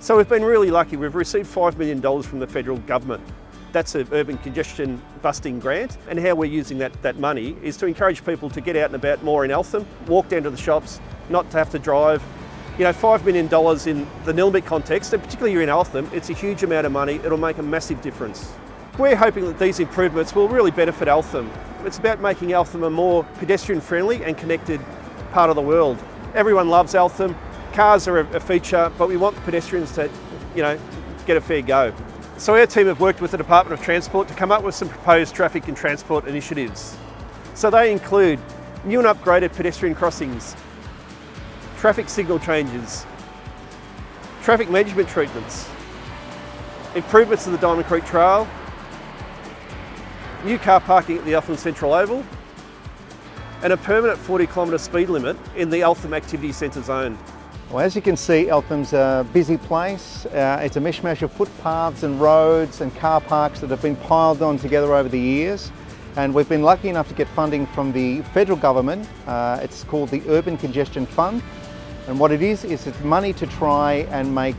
So we've been really lucky. We've received $5 million from the federal government. That's an urban congestion busting grant, and how we're using that money is to encourage people to get out and about more in Eltham, walk down to the shops, not to have to drive. You know, $5 million in the Nillumbik context, and particularly here in Eltham, it's a huge amount of money. It'll make a massive difference. We're hoping that these improvements will really benefit Eltham. It's about making Eltham a more pedestrian-friendly and connected part of the world. Everyone loves Eltham. Cars are a feature, but we want the pedestrians to, get a fair go. So our team have worked with the Department of Transport to come up with some proposed traffic and transport initiatives. So they include new and upgraded pedestrian crossings, traffic signal changes, traffic management treatments, improvements to the Diamond Creek Trail, new car parking at the Eltham Central Oval, and a permanent 40km speed limit in the Eltham Activity Centre zone. Well, as you can see, Eltham's a busy place. It's a mishmash of footpaths and roads and car parks that have been piled on together over the years. And we've been lucky enough to get funding from the federal government. It's called the Urban Congestion Fund. And what it is it's money to try and make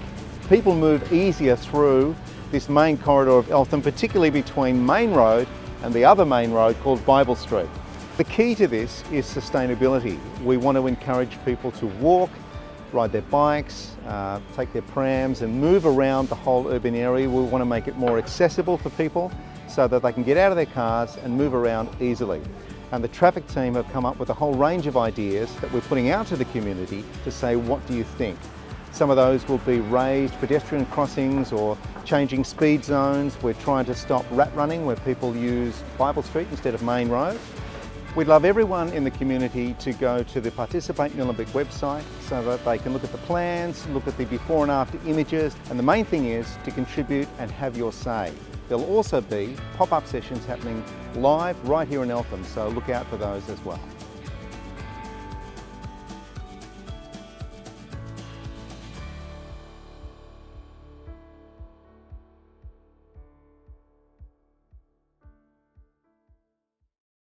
people move easier through this main corridor of Eltham, particularly between Main Road and the other main road called Bible Street. The key to this is sustainability. We want to encourage people to walk, ride their bikes, take their prams and move around the whole urban area. We want to make it more accessible for people so that they can get out of their cars and move around easily. And the traffic team have come up with a whole range of ideas that we're putting out to the community to say, what do you think? Some of those will be raised pedestrian crossings or changing speed zones. We're trying to stop rat running where people use Bible Street instead of Main Road. We'd love everyone in the community to go to the Participate Nillumbik website so that they can look at the plans, look at the before and after images, and the main thing is to contribute and have your say. There'll also be pop-up sessions happening live right here in Eltham, so look out for those as well.